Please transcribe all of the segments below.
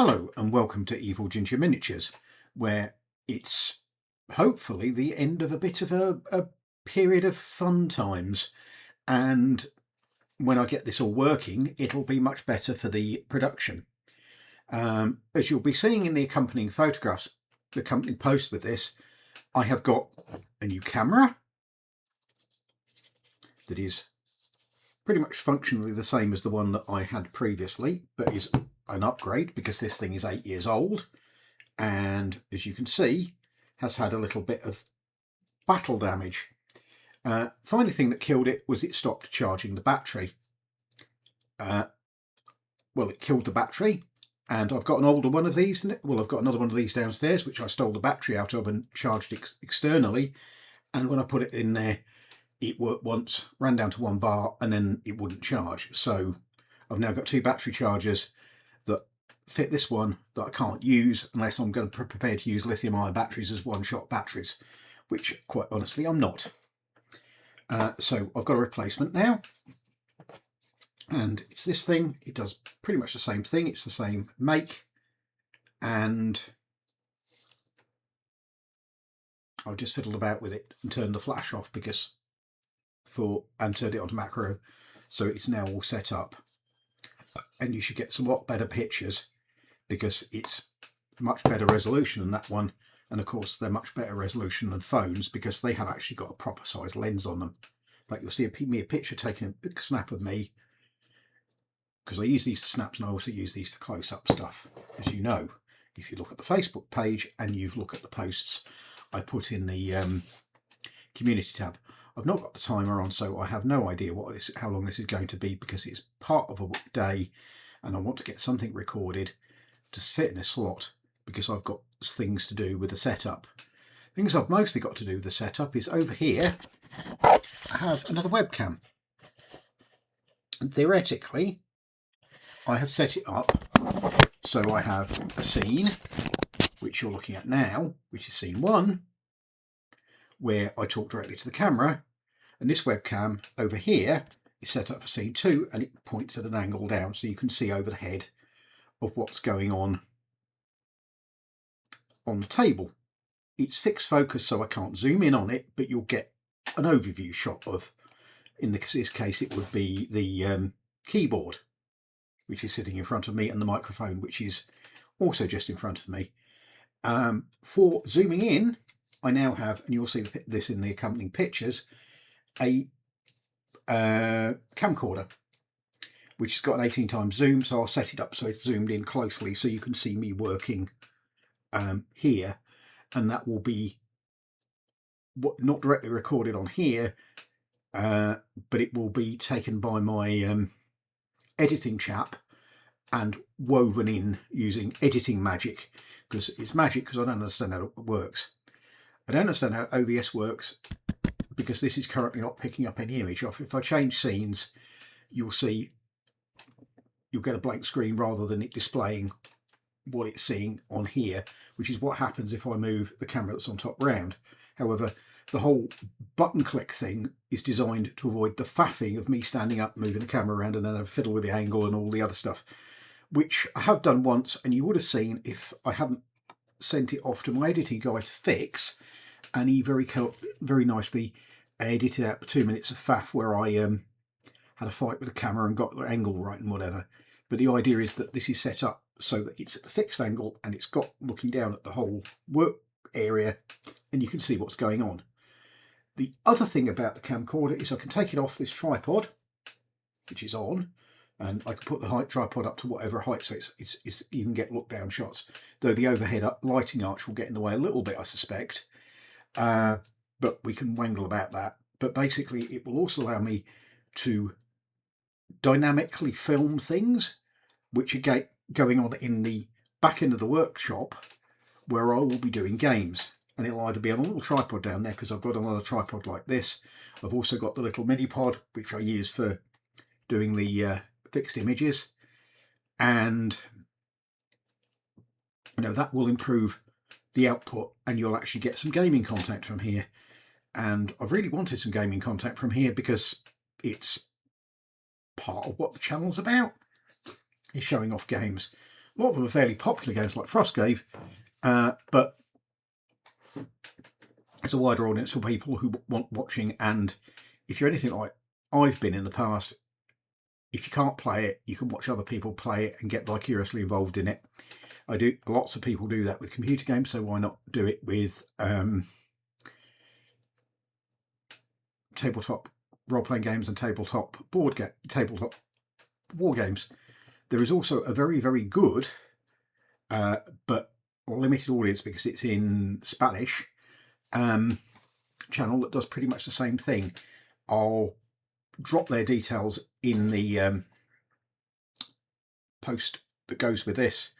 Hello and welcome to EvilGinger Miniatures, where it's hopefully the end of a bit of a period of fun times, and when I get this all working it'll be much better for the production. As you'll be seeing in the accompanying photographs, the accompanying post with this, I have got a new camera that is pretty much functionally the same as the one that I had previously, but is an upgrade because this thing is 8 years old, and as you can see has had a little bit of battle damage. Final thing that killed it was it stopped charging the battery. Well, it killed the battery, and I've got an older one of these. Well, I've got another one of these downstairs which I stole the battery out of and charged externally, and when I put it in there it worked once, ran down to 1 bar, and then it wouldn't charge. So I've now got 2 battery chargers that fit this one that I can't use unless I'm going to be prepared to use lithium-ion batteries as one-shot batteries, which quite honestly I'm not. So I've got a replacement now, and it's this thing. It does pretty much the same thing. It's the same make, and I've just fiddled about with it and turned the flash off and turned it onto macro, so it's now all set up, and you should get some lot better pictures because it's much better resolution than that one, and of course they're much better resolution than phones because they have actually got a proper size lens on them. Like you'll see a picture taking a big snap of me, because I use these to snaps and I also use these to close-up stuff. As you know, if you look at the Facebook page and you look at the posts I put in the community tab, I've not got the timer on, so I have no idea how long this is going to be, because it's part of a day and I want to get something recorded to fit in a slot because I've got things to do with the setup. Things I've mostly got to do with the setup is over here I have another webcam. And theoretically I have set it up so I have a scene which you're looking at now, which is scene 1, where I talk directly to the camera, and this webcam over here is set up for scene 2 and it points at an angle down so you can see over the head of what's going on the table. It's fixed focus so I can't zoom in on it, but you'll get an overview shot of, in this case it would be the keyboard which is sitting in front of me, and the microphone which is also just in front of me. For zooming in, I now have, and you'll see this in the accompanying pictures, a camcorder which has got an 18x zoom, so I'll set it up so it's zoomed in closely so you can see me working here, and that will be not directly recorded on here, but it will be taken by my editing chap and woven in using editing magic, because it's magic because I don't understand how it works. I don't understand how OBS works because this is currently not picking up any image. If I change scenes, you'll get a blank screen rather than it displaying what it's seeing on here, which is what happens if I move the camera that's on top round. However, the whole button click thing is designed to avoid the faffing of me standing up, moving the camera around, and then I fiddle with the angle and all the other stuff, which I have done once, and you would have seen if I hadn't sent it off to my editing guy to fix, and he very nicely edited out the 2 minutes of faff where I had a fight with the camera and got the angle right and whatever. But the idea is that this is set up so that it's at the fixed angle and it's got looking down at the whole work area and you can see what's going on. The other thing about the camcorder is I can take it off this tripod, which is on, and I can put the tripod up to whatever height, so it's you can get look down shots, though the overhead lighting arch will get in the way a little bit, I suspect, but we can wangle about that. But basically it will also allow me to dynamically film things which are going on in the back end of the workshop where I will be doing games, and it'll either be on a little tripod down there because I've got another tripod like this. I've also got the little mini pod which I use for doing the fixed images, and that will improve the output and you'll actually get some gaming content from here. And I've really wanted some gaming content from here because it's part of what the channel's about, is showing off games. A lot of them are fairly popular games like Frostgrave, but there's a wider audience for people who want watching, and if you're anything like I've been in the past, if you can't play it, you can watch other people play it and get vicariously involved in it. Lots of people do that with computer games, so why not do it with tabletop role-playing games and tabletop war games. There is also a very, very good but limited audience, because it's in Spanish, channel that does pretty much the same thing. I'll drop their details in the post that goes with this.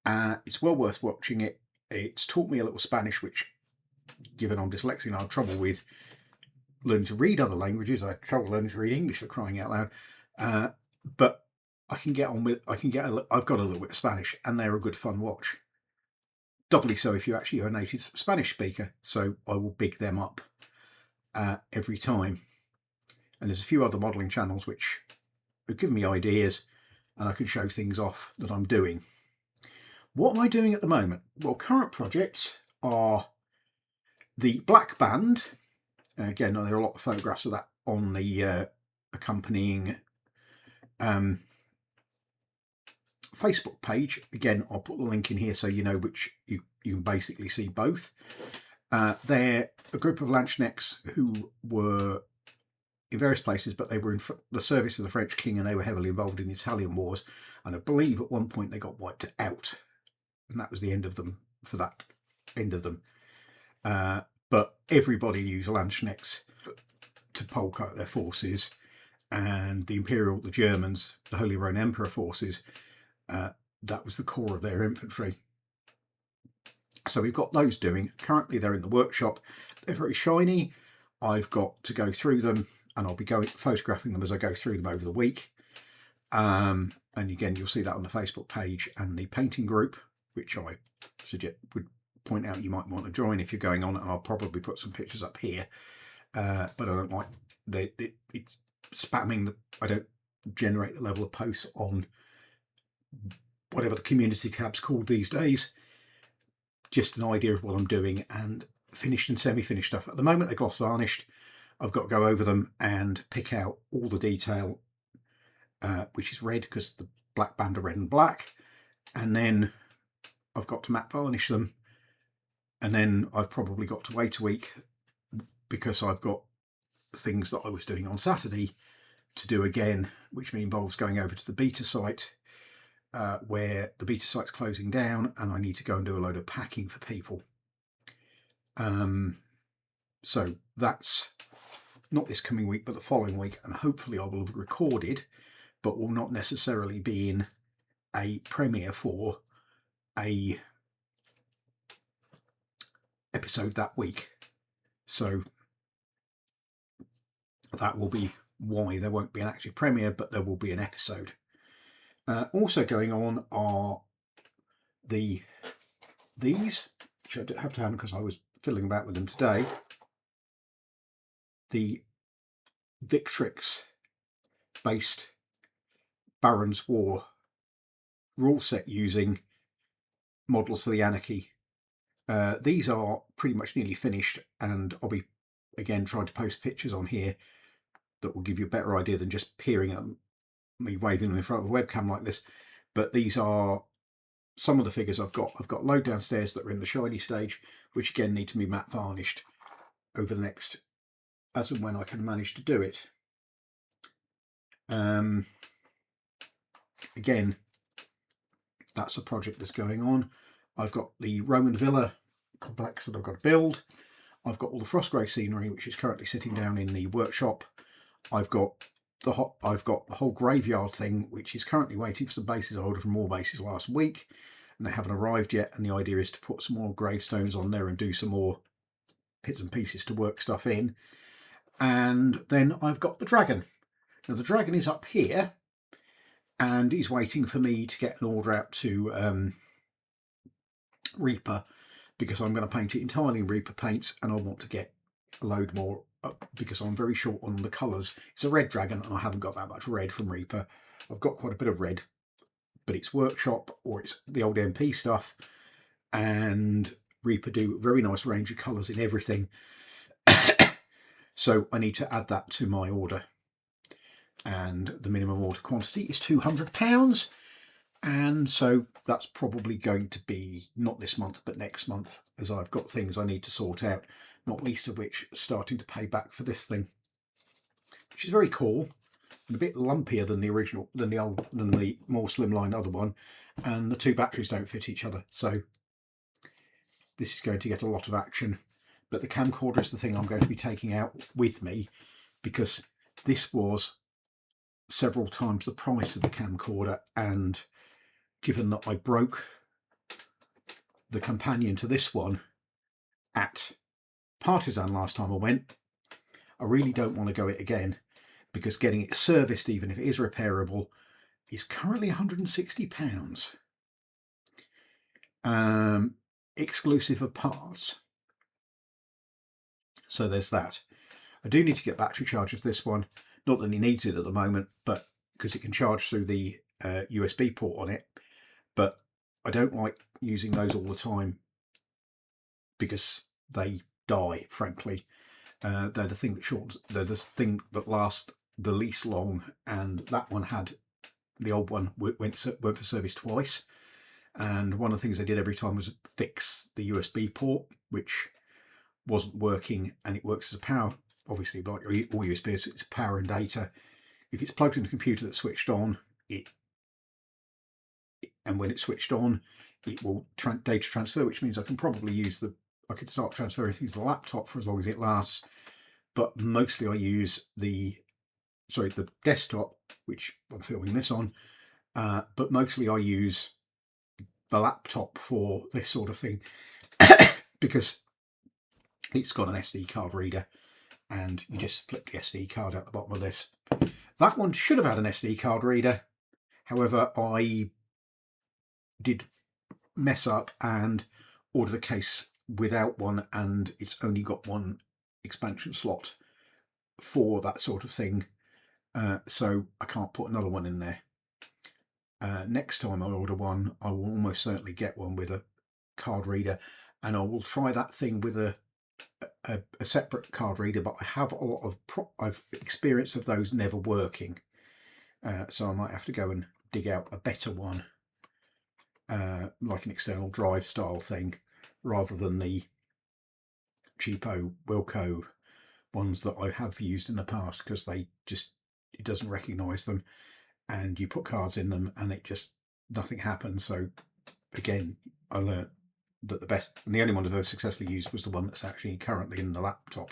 It's well worth watching it. It's taught me a little Spanish, which, given I'm dyslexic and I have trouble with learning to read other languages, I have trouble learning to read English, for crying out loud. But I can get on with. I've got a little bit of Spanish, and they're a good fun watch. Doubly so if you actually are a native Spanish speaker. So I will big them up every time. And there's a few other modelling channels which have given me ideas, and I can show things off that I'm doing. What am I doing at the moment? Well, current projects are the Black Band. Again, there are a lot of photographs of that on the accompanying Facebook page. Again, I'll put the link in here so you know which you can basically see both. They're a group of Lanchenecks who were in various places, but they were in the service of the French king, and they were heavily involved in the Italian wars. And I believe at one point they got wiped out, and that was the end of them for that end of them. But everybody used Lanchenecks to polk out their forces, and the Germans, the Holy Roman Emperor forces, that was the core of their infantry. So we've got those doing. Currently they're in the workshop. They're very shiny. I've got to go through them, and I'll be photographing them as I go through them over the week. And again, you'll see that on the Facebook page and the painting group, which I would point out you might want to join if you're going on. And I'll probably put some pictures up here, but I don't like it's spamming. I don't generate the level of posts on whatever the community tab's called these days. Just an idea of what I'm doing, and finished and semi-finished stuff. At the moment they're gloss varnished. I've got to go over them and pick out all the detail, which is red because the Black Band are red and black, and then I've got to matte varnish them, and then I've probably got to wait a week because I've got things that I was doing on Saturday to do again, which involves going over to the beta site, where the beta site's closing down, and I need to go and do a load of packing for people. So that's not this coming week, but the following week, and hopefully I will have recorded, but will not necessarily be in a premiere for a episode that week. So that will be why there won't be an active premiere, but there will be an episode. Also going on are these, which I have to have because I was fiddling about with them today. The Victrix based Baron's War rule set using models for the Anarchy. These are pretty much nearly finished, and I'll be again trying to post pictures on here that will give you a better idea than just peering at me waving them in front of a webcam like this. But these are some of the figures I've got. I've got a load downstairs that are in the shiny stage, which again need to be matte varnished over the next, as and when I can manage to do it. Again, that's a project that's going on. I've got the Roman Villa complex that I've got to build. I've got all the Frostgrave scenery, which is currently sitting down in the workshop. I've got the whole graveyard thing, which is currently waiting for some bases. I ordered from more bases last week, and they haven't arrived yet. And the idea is to put some more gravestones on there and do some more bits and pieces to work stuff in. And then I've got the dragon. Now the dragon is up here, and he's waiting for me to get an order out to Reaper, because I'm going to paint it entirely in Reaper paints, and I want to get a load more up because I'm very short on the colours. It's a red dragon, and I haven't got that much red from Reaper. I've got quite a bit of red, but it's workshop or it's the old MP stuff, and Reaper do a very nice range of colours in everything. So I need to add that to my order, and the minimum order quantity is £200, and so that's probably going to be not this month but next month, as I've got things I need to sort out, not least of which starting to pay back for this thing, which is very cool and a bit lumpier than the original, than the more slimline other one, and the two batteries don't fit each other, so this is going to get a lot of action. But the camcorder is the thing I'm going to be taking out with me, because this was several times the price of the camcorder, and given that I broke the companion to this one at Partisan last time I went, I really don't want to go it again, because getting it serviced, even if it is repairable, is currently £160, exclusive of parts. So there's that. I do need to get battery chargers for this one, not that he needs it at the moment, but because it can charge through the USB port on it, but I don't like using those all the time because they die, frankly. They're the thing that shortens, they're the thing that lasts the least long, and that one had, the old one went for service twice, and one of the things I did every time was fix the USB port, which wasn't working, and it works as a power, obviously like all USBs, it's power and data. If it's plugged into a computer that's switched on, and when it's switched on, it will data transfer, which means I can probably use I could start transferring things to the laptop for as long as it lasts. But mostly I use the desktop, which I'm filming this on, but mostly I use the laptop for this sort of thing because it's got an SD card reader, and you just flip the SD card out the bottom of this. That one should have had an SD card reader, however I did mess up and ordered a case without one, and it's only got one expansion slot for that sort of thing, so I can't put another one in there. Next time I order one, I will almost certainly get one with a card reader, and I will try that thing with a separate card reader, but I have a lot of I've experience of those never working, so I might have to go and dig out a better one, like an external drive style thing, rather than the cheapo Wilco ones that I have used in the past, because it doesn't recognise them, and you put cards in them and nothing happens. So again, I learnt that the best, and the only one I've ever successfully used was the one that's actually currently in the laptop,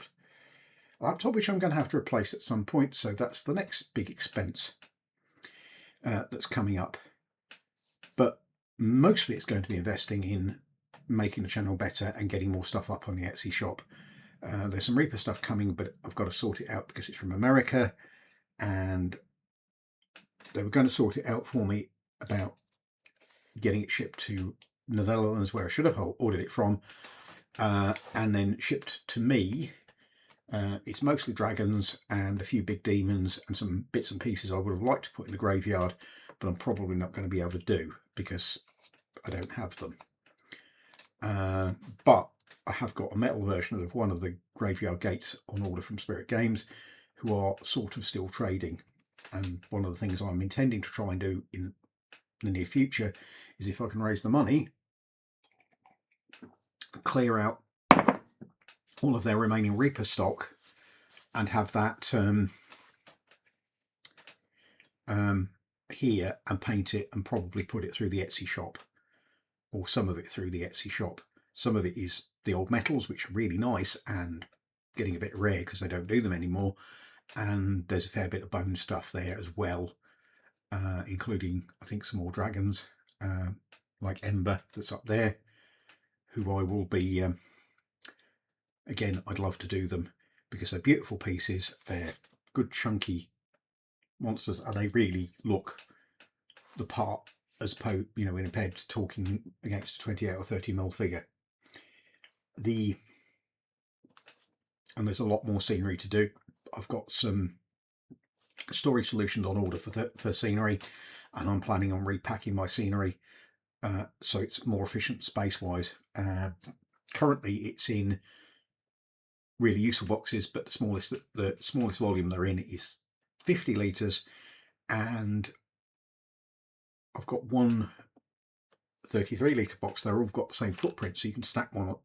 which I'm going to have to replace at some point. So that's the next big expense that's coming up. But mostly it's going to be investing in making the channel better and getting more stuff up on the Etsy shop. There's some Reaper stuff coming, but I've got to sort it out because it's from America, and they were going to sort it out for me about getting it shipped to the Netherlands, where I should have ordered it from, and then shipped to me. It's mostly dragons and a few big demons and some bits and pieces I would have liked to put in the graveyard, but I'm probably not going to be able to do because I don't have them. But I have got a metal version of one of the graveyard gates on order from Spirit Games, who are sort of still trading. And one of the things I'm intending to try and do in the near future is, if I can raise the money, clear out all of their remaining Reaper stock and have that here, and paint it and probably put it through the Etsy shop, or some of it through the Etsy shop. Some of it is the old metals, which are really nice and getting a bit rare because they don't do them anymore, and there's a fair bit of bone stuff there as well, including I think some more dragons, like Ember that's up there, who I will be again, I'd love to do them because they're beautiful pieces, they're good chunky monsters, and they really look the part, as in a bed talking against a 28 or 30mm figure. And there's a lot more scenery to do. I've got some storage solutions on order for scenery, and I'm planning on repacking my scenery so it's more efficient space wise. Currently it's in really useful boxes, but the smallest volume they're in is 50 litres, and I've got one 33 litre box. They're all got the same footprint, so you can stack them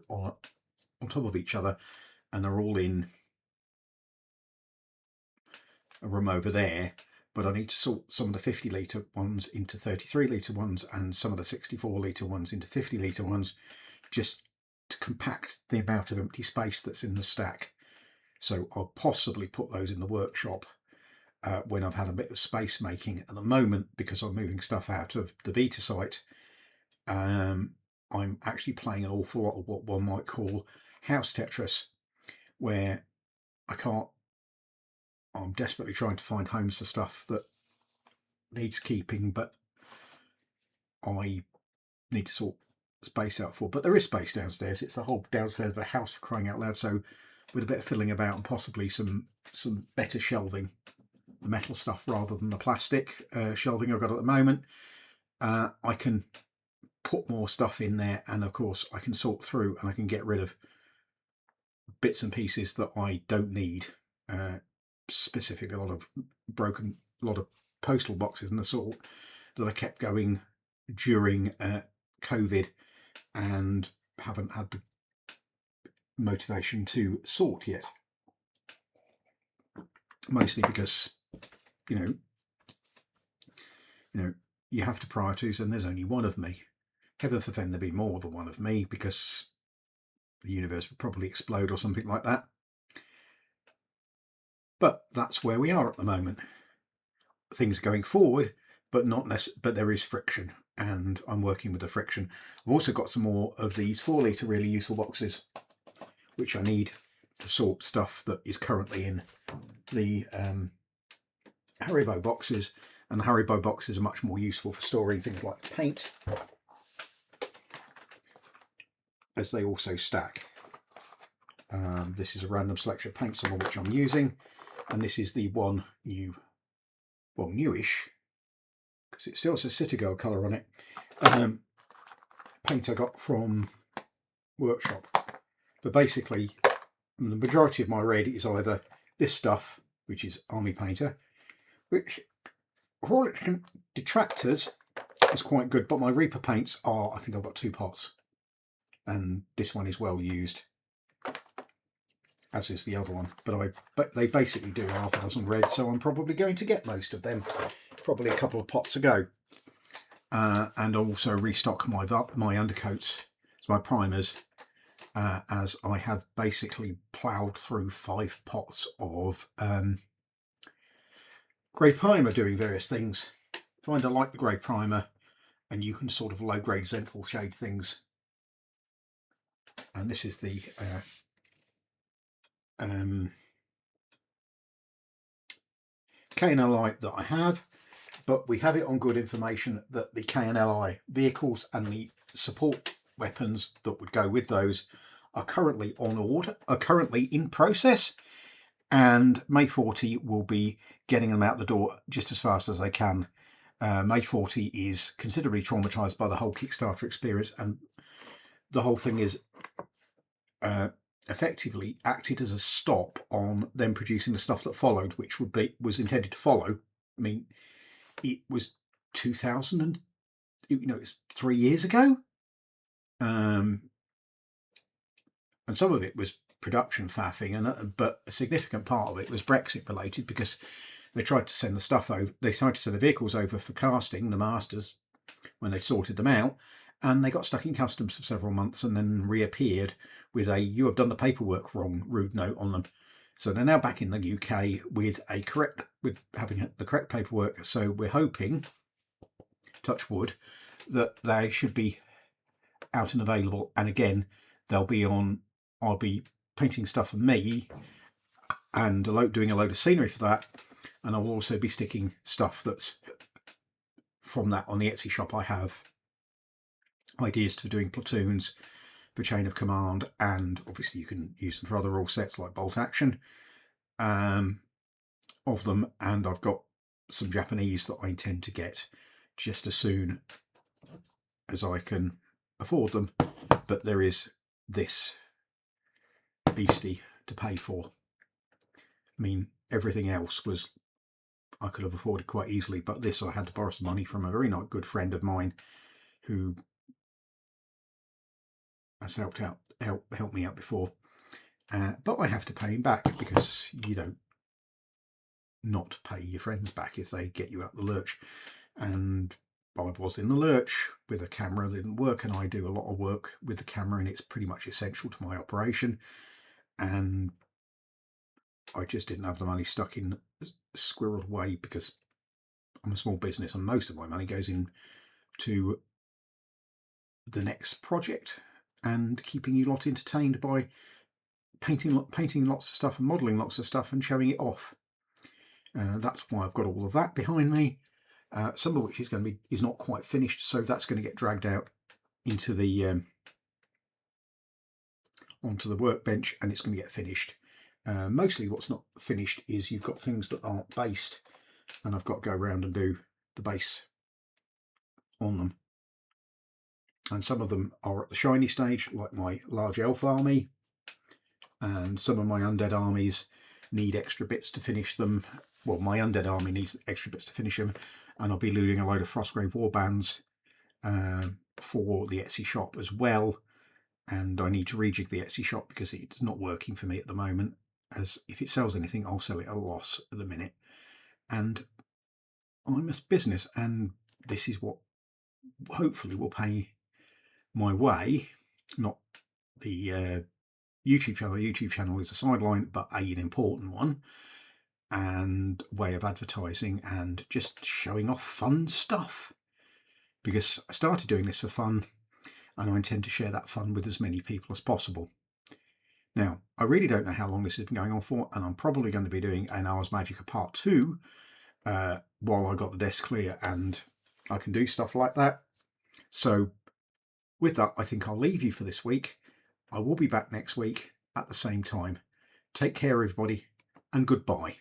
all on top of each other, and they're all in a room over there. But I need to sort some of the 50 litre ones into 33 litre ones, and some of the 64 litre ones into 50 litre ones, just to compact the amount of empty space that's in the stack. So I'll possibly put those in the workshop when I've had a bit of space making. At the moment, because I'm moving stuff out of the beta site, I'm actually playing an awful lot of what one might call house Tetris, where I'm desperately trying to find homes for stuff that needs keeping, but I need to sort space out for. But there is space downstairs. It's the whole downstairs of a house, for crying out loud. So with a bit of fiddling about and possibly some better shelving, metal stuff rather than the plastic shelving I've got at the moment, I can put more stuff in there, and of course I can sort through and I can get rid of bits and pieces that I don't need, specifically a lot of postal boxes and the sort that I kept going during COVID and haven't had the motivation to sort yet, mostly because you know you have to prioritise, and there's only one of me. Heaven forfend there be more than one of me, because the universe would probably explode or something like that. But that's where we are at the moment. Things are going forward, but but there is friction, and I'm working with the friction. I've also got some more of these 4 litre really useful boxes, which I need to sort stuff that is currently in the Haribo boxes, and the Haribo boxes are much more useful for storing things like paint, as they also stack. This is a random selection of paints, some of which I'm using, and this is the one newish, because it still says City Girl colour on it, paint I got from workshop. But basically the majority of my red is either this stuff, which is Army Painter, which for all its detractors is quite good, but my Reaper paints are, I think I've got 2 pots, and this one is well used, as is the other one. But they basically do half a dozen reds, so I'm probably going to get most of them, probably a couple of pots to go. And also restock my undercoats, my primers, as I have basically ploughed through 5 pots of grey primer doing various things. Find I like the grey primer, and you can sort of low grade zenithal shade things. And this is the KNLI that I have, but we have it on good information that the KNLI vehicles and the support weapons that would go with those are currently on order, are currently in process, and May 40 will be getting them out the door just as fast as they can. May 40 is considerably traumatised by the whole Kickstarter experience, and the whole thing is effectively acted as a stop on them producing the stuff that followed, which was intended to follow. I mean, it was 2000 and it's 3 years ago, and some of it was production faffing, but a significant part of it was Brexit related, because they tried to send the stuff over. They tried to send the vehicles over for casting, the masters, when they sorted them out, and they got stuck in customs for several months and then reappeared with a "you have done the paperwork wrong" rude note on them. So they're now back in the UK with having the correct paperwork. So we're hoping, touch wood, that they should be out and available. And again, I'll be painting stuff for me and doing a load of scenery for that. And I will also be sticking stuff that's from that on the Etsy shop. I have ideas for doing platoons for Chain of Command, and obviously you can use them for other rule sets like Bolt Action of them. And I've got some Japanese that I intend to get just as soon as I can afford them, but there is this beastie to pay for. I mean, everything else was I could have afforded quite easily, but this I had to borrow some money from a very good friend of mine who has helped me out before, but I have to pay him back, because you don't not pay your friends back if they get you out the lurch. And I was in the lurch with a camera that didn't work, and I do a lot of work with the camera, and it's pretty much essential to my operation, and I just didn't have the money stuck in squirreled away, because I'm a small business and most of my money goes into the next project and keeping you lot entertained by painting lots of stuff and modelling lots of stuff and showing it off. That's why I've got all of that behind me, some of which is not quite finished, so that's going to get dragged out into the onto the workbench, and it's going to get finished. Mostly what's not finished is you've got things that aren't based, and I've got to go around and do the base on them. And some of them are at the shiny stage, like my large elf army, and some of my undead armies need extra bits to finish them. Well, my undead army needs extra bits to finish them, and I'll be looting a load of Frostgrave warbands for the Etsy shop as well. And I need to rejig the Etsy shop because it's not working for me at the moment, as if it sells anything I'll sell it at a loss at the minute, and I'm a business, and this is what hopefully will pay my way, not the YouTube channel. The YouTube channel is a sideline, but an important one, and way of advertising and just showing off fun stuff, because I started doing this for fun, and I intend to share that fun with as many people as possible. Now, I really don't know how long this has been going on for, and I'm probably going to be doing an Ars Magica Part 2 while I got the desk clear and I can do stuff like that. So with that, I think I'll leave you for this week. I will be back next week at the same time. Take care, everybody, and goodbye.